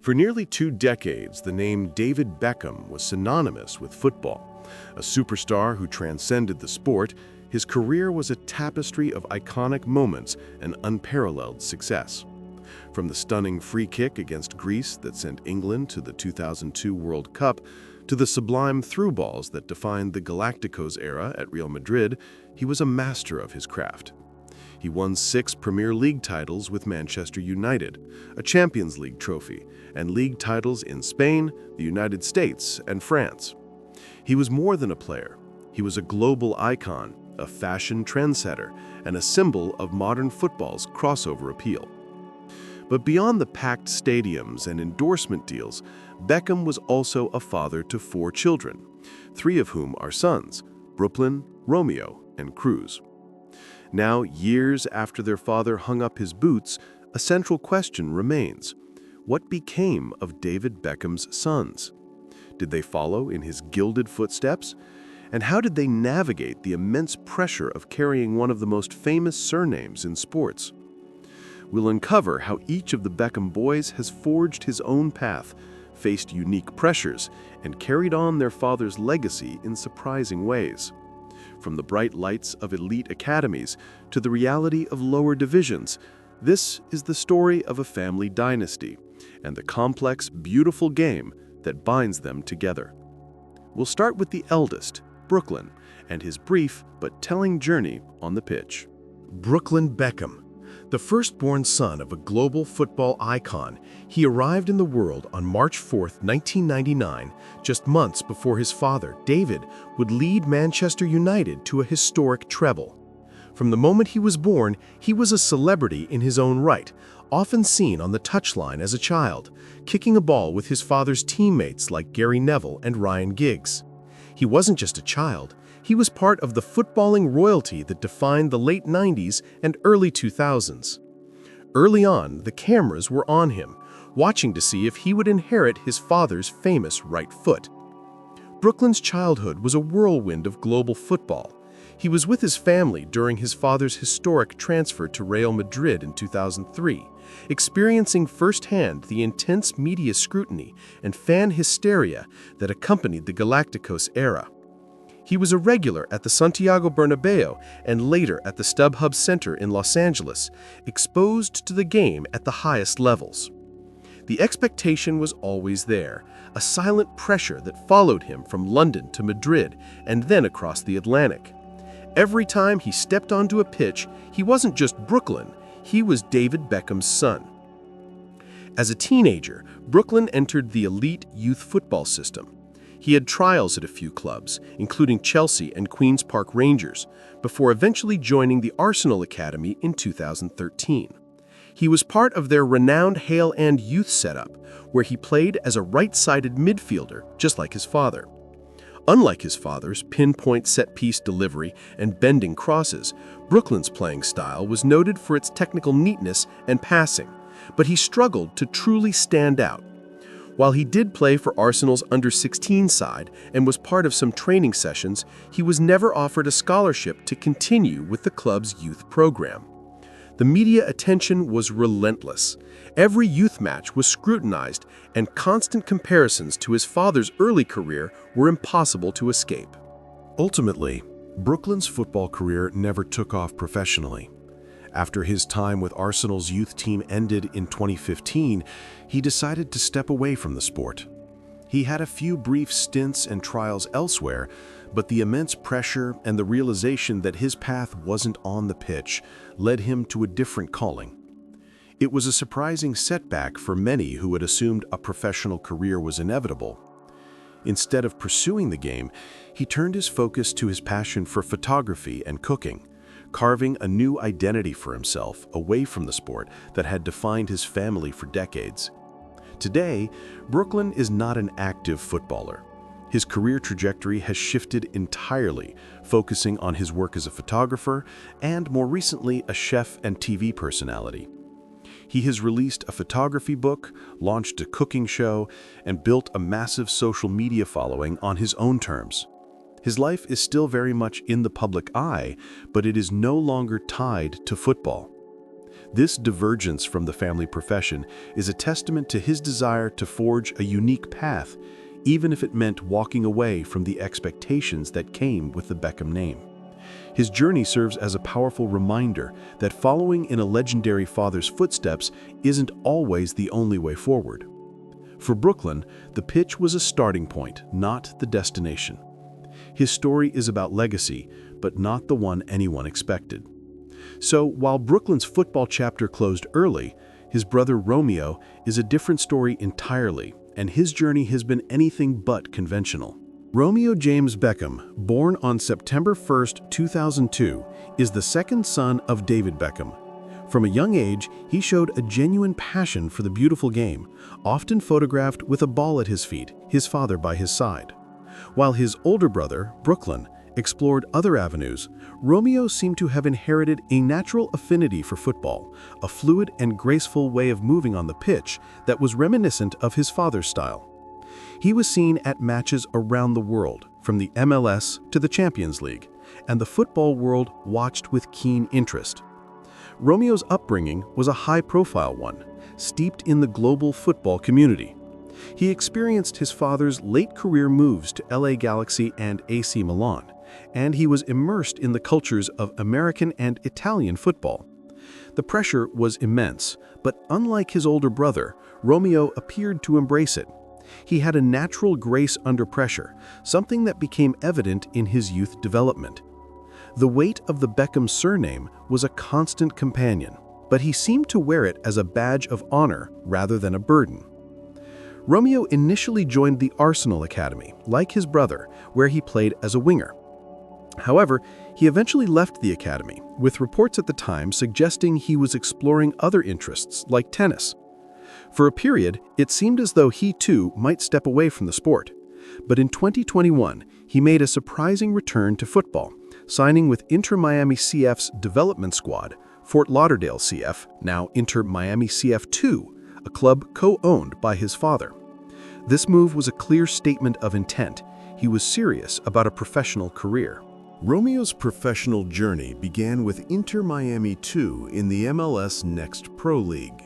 For nearly 2 decades, the name David Beckham was synonymous with football. A superstar who transcended the sport, his career was a tapestry of iconic moments and unparalleled success. From the stunning free kick against Greece that sent England to the 2002 World Cup, to the sublime through balls that defined the Galacticos era at Real Madrid, he was a master of his craft. He won 6 Premier League titles with Manchester United, a Champions League trophy, and league titles in Spain, the United States, and France. He was more than a player. He was a global icon, a fashion trendsetter, and a symbol of modern football's crossover appeal. But beyond the packed stadiums and endorsement deals, Beckham was also a father to 4 children, 3 of whom are sons, Brooklyn, Romeo, and Cruz. Now, years after their father hung up his boots, a central question remains. What became of David Beckham's sons? Did they follow in his gilded footsteps? And how did they navigate the immense pressure of carrying one of the most famous surnames in sports? We'll uncover how each of the Beckham boys has forged his own path, faced unique pressures, and carried on their father's legacy in surprising ways. From the bright lights of elite academies to the reality of lower divisions, this is the story of a family dynasty and the complex, beautiful game that binds them together. We'll start with the eldest, Brooklyn, and his brief but telling journey on the pitch. Brooklyn Beckham. The firstborn son of a global football icon, he arrived in the world on March 4, 1999, just months before his father, David, would lead Manchester United to a historic treble. From the moment he was born, he was a celebrity in his own right, often seen on the touchline as a child, kicking a ball with his father's teammates like Gary Neville and Ryan Giggs. He wasn't just a child. He was part of the footballing royalty that defined the late 90s and early 2000s. Early on, the cameras were on him, watching to see if he would inherit his father's famous right foot. Brooklyn's childhood was a whirlwind of global football. He was with his family during his father's historic transfer to Real Madrid in 2003, experiencing firsthand the intense media scrutiny and fan hysteria that accompanied the Galacticos era. He was a regular at the Santiago Bernabeu and later at the StubHub Center in Los Angeles, exposed to the game at the highest levels. The expectation was always there, a silent pressure that followed him from London to Madrid and then across the Atlantic. Every time he stepped onto a pitch, he wasn't just Brooklyn, he was David Beckham's son. As a teenager, Brooklyn entered the elite youth football system. He had trials at a few clubs, including Chelsea and Queen's Park Rangers, before eventually joining the Arsenal Academy in 2013. He was part of their renowned Hale End youth setup, where he played as a right-sided midfielder, just like his father. Unlike his father's pinpoint set-piece delivery and bending crosses, Brooklyn's playing style was noted for its technical neatness and passing, but he struggled to truly stand out. While he did play for Arsenal's under-16 side and was part of some training sessions, he was never offered a scholarship to continue with the club's youth program. The media attention was relentless. Every youth match was scrutinized, and constant comparisons to his father's early career were impossible to escape. Ultimately, Brooklyn's football career never took off professionally. After his time with Arsenal's youth team ended in 2015, he decided to step away from the sport. He had a few brief stints and trials elsewhere, but the immense pressure and the realization that his path wasn't on the pitch led him to a different calling. It was a surprising setback for many who had assumed a professional career was inevitable. Instead of pursuing the game, he turned his focus to his passion for photography and cooking, carving a new identity for himself away from the sport that had defined his family for decades. Today, Brooklyn is not an active footballer. His career trajectory has shifted entirely, focusing on his work as a photographer and, more recently, a chef and TV personality. He has released a photography book, launched a cooking show, and built a massive social media following on his own terms. His life is still very much in the public eye, but it is no longer tied to football. This divergence from the family profession is a testament to his desire to forge a unique path, even if it meant walking away from the expectations that came with the Beckham name. His journey serves as a powerful reminder that following in a legendary father's footsteps isn't always the only way forward. For Brooklyn, the pitch was a starting point, not the destination. His story is about legacy, but not the one anyone expected. So, while Brooklyn's football chapter closed early, his brother Romeo is a different story entirely, and his journey has been anything but conventional. Romeo James Beckham, born on September 1, 2002, is the second son of David Beckham. From a young age, he showed a genuine passion for the beautiful game, often photographed with a ball at his feet, his father by his side. While his older brother, Brooklyn, explored other avenues, Romeo seemed to have inherited a natural affinity for football, a fluid and graceful way of moving on the pitch that was reminiscent of his father's style. He was seen at matches around the world, from the MLS to the Champions League, and the football world watched with keen interest. Romeo's upbringing was a high-profile one, steeped in the global football community. He experienced his father's late career moves to LA Galaxy and AC Milan, and he was immersed in the cultures of American and Italian football. The pressure was immense, but unlike his older brother, Romeo appeared to embrace it. He had a natural grace under pressure, something that became evident in his youth development. The weight of the Beckham surname was a constant companion, but he seemed to wear it as a badge of honor rather than a burden. Romeo initially joined the Arsenal Academy, like his brother, where he played as a winger. However, he eventually left the academy, with reports at the time suggesting he was exploring other interests like tennis. For a period, it seemed as though he too might step away from the sport. But in 2021, he made a surprising return to football, signing with Inter Miami CF's development squad, Fort Lauderdale CF, now Inter Miami CF2, a club co-owned by his father. This move was a clear statement of intent. He was serious about a professional career. Romeo's professional journey began with Inter Miami 2 in the MLS Next Pro League.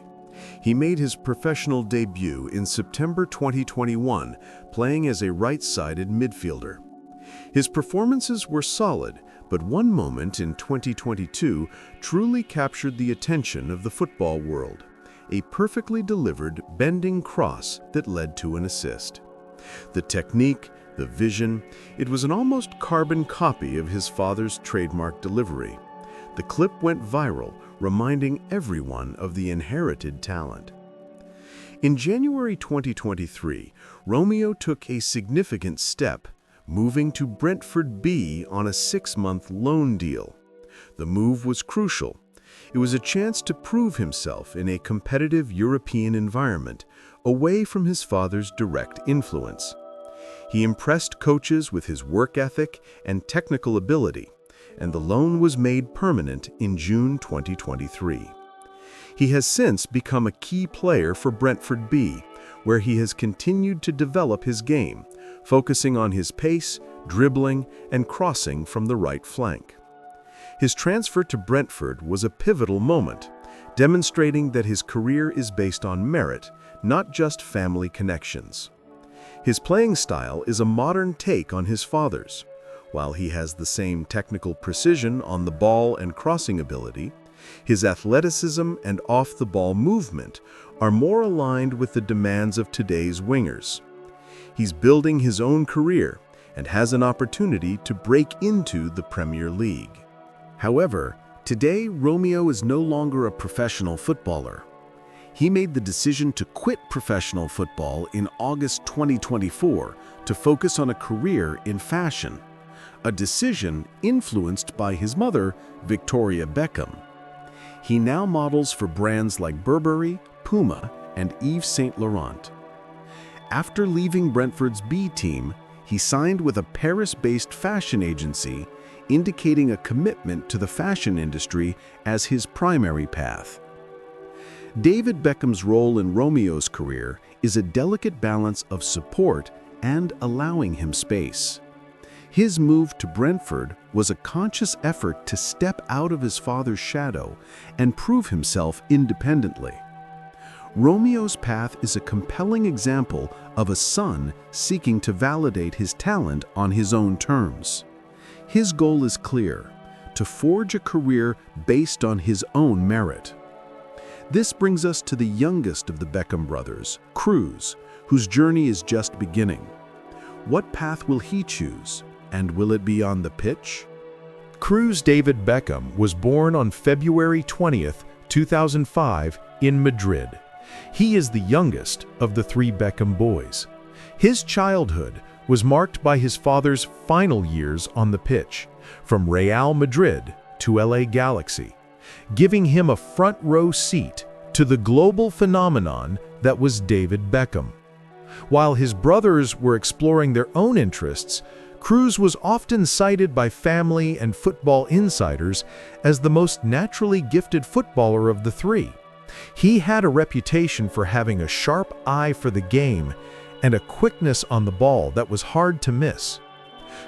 He made his professional debut in September 2021, playing as a right-sided midfielder. His performances were solid, but one moment in 2022 truly captured the attention of the football world: a perfectly delivered bending cross that led to an assist. The technique, the vision, it was an almost carbon copy of his father's trademark delivery. The clip went viral, reminding everyone of the inherited talent. In January 2023, Romeo took a significant step, moving to Brentford B on a 6-month loan deal. The move was crucial. It was a chance to prove himself in a competitive European environment, away from his father's direct influence. He impressed coaches with his work ethic and technical ability, and the loan was made permanent in June 2023. He has since become a key player for Brentford B, where he has continued to develop his game, focusing on his pace, dribbling, and crossing from the right flank. His transfer to Brentford was a pivotal moment, demonstrating that his career is based on merit, not just family connections. His playing style is a modern take on his father's. While he has the same technical precision on the ball and crossing ability, his athleticism and off-the-ball movement are more aligned with the demands of today's wingers. He's building his own career and has an opportunity to break into the Premier League. However, today Romeo is no longer a professional footballer. He made the decision to quit professional football in August 2024 to focus on a career in fashion, a decision influenced by his mother, Victoria Beckham. He now models for brands like Burberry, Puma, and Yves Saint Laurent. After leaving Brentford's B team, he signed with a Paris-based fashion agency, indicating a commitment to the fashion industry as his primary path. David Beckham's role in Romeo's career is a delicate balance of support and allowing him space. His move to Brentford was a conscious effort to step out of his father's shadow and prove himself independently. Romeo's path is a compelling example of a son seeking to validate his talent on his own terms. His goal is clear: to forge a career based on his own merit. This brings us to the youngest of the Beckham brothers, Cruz, whose journey is just beginning. What path will he choose, and will it be on the pitch? Cruz David Beckham was born on February 20th, 2005, in Madrid. He is the youngest of the three Beckham boys. His childhood was marked by his father's final years on the pitch, from Real Madrid to LA Galaxy, giving him a front-row seat to the global phenomenon that was David Beckham. While his brothers were exploring their own interests, Cruz was often cited by family and football insiders as the most naturally gifted footballer of the three. He had a reputation for having a sharp eye for the game and a quickness on the ball that was hard to miss.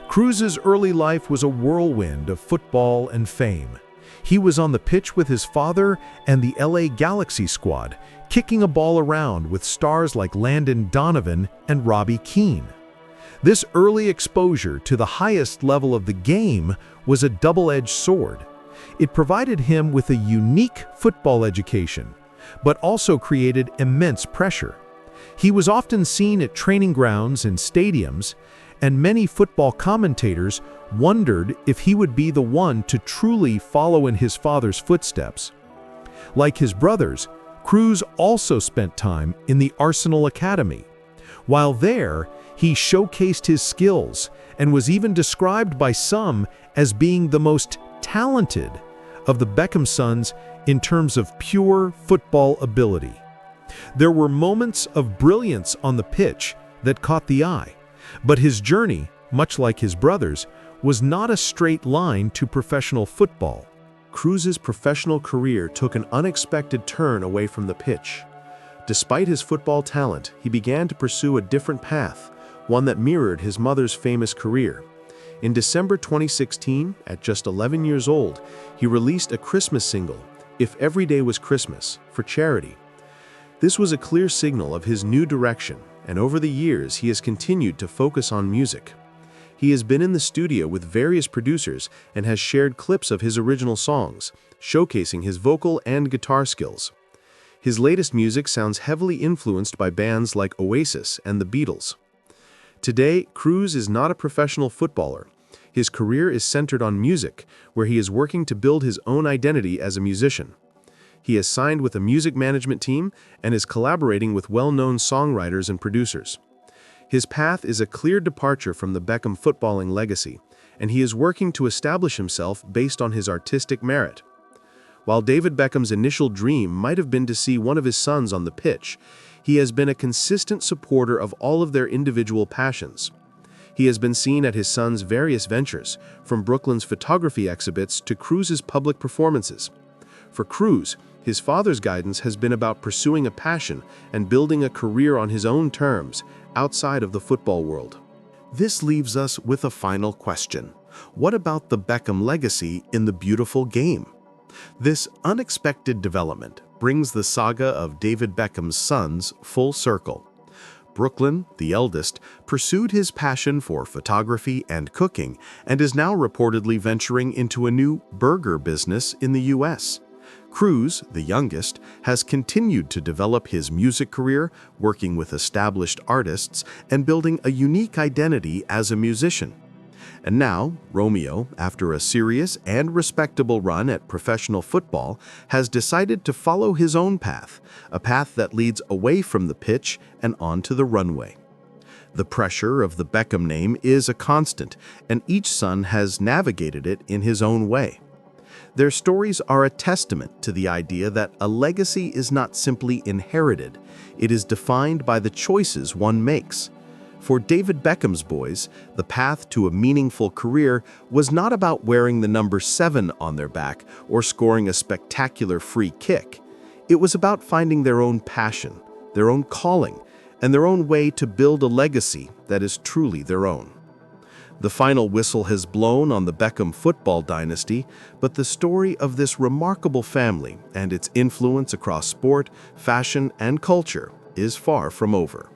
Cruz's early life was a whirlwind of football and fame. He was on the pitch with his father and the LA Galaxy squad, kicking a ball around with stars like Landon Donovan and Robbie Keane. This early exposure to the highest level of the game was a double-edged sword. It provided him with a unique football education, but also created immense pressure. He was often seen at training grounds and stadiums, and many football commentators wondered if he would be the one to truly follow in his father's footsteps. Like his brothers, Cruz also spent time in the Arsenal Academy. While there, he showcased his skills and was even described by some as being the most talented of the Beckham sons in terms of pure football ability. There were moments of brilliance on the pitch that caught the eye, but his journey, much like his brothers, was not a straight line to professional football. Cruz's professional career took an unexpected turn away from the pitch. Despite his football talent, he began to pursue a different path, one that mirrored his mother's famous career. In December 2016, at just 11 years old, he released a Christmas single, "If Every Day Was Christmas," for charity. This was a clear signal of his new direction, and over the years he has continued to focus on music. He has been in the studio with various producers and has shared clips of his original songs, showcasing his vocal and guitar skills. His latest music sounds heavily influenced by bands like Oasis and the Beatles. Today, Cruz is not a professional footballer. His career is centered on music, where he is working to build his own identity as a musician. He has signed with a music management team and is collaborating with well-known songwriters and producers. His path is a clear departure from the Beckham footballing legacy, and he is working to establish himself based on his artistic merit. While David Beckham's initial dream might have been to see one of his sons on the pitch, he has been a consistent supporter of all of their individual passions. He has been seen at his son's various ventures, from Brooklyn's photography exhibits to Cruz's public performances. For Cruz, his father's guidance has been about pursuing a passion and building a career on his own terms, outside of the football world. This leaves us with a final question. What about the Beckham legacy in the beautiful game? This unexpected development brings the saga of David Beckham's sons full circle. Brooklyn, the eldest, pursued his passion for photography and cooking and is now reportedly venturing into a new burger business in the US. Cruz, the youngest, has continued to develop his music career, working with established artists and building a unique identity as a musician. And now, Romeo, after a serious and respectable run at professional football, has decided to follow his own path, a path that leads away from the pitch and onto the runway. The pressure of the Beckham name is a constant, and each son has navigated it in his own way. Their stories are a testament to the idea that a legacy is not simply inherited, it is defined by the choices one makes. For David Beckham's boys, the path to a meaningful career was not about wearing the number 7 on their back or scoring a spectacular free kick. It was about finding their own passion, their own calling, and their own way to build a legacy that is truly their own. The final whistle has blown on the Beckham football dynasty, but the story of this remarkable family and its influence across sport, fashion, and culture is far from over.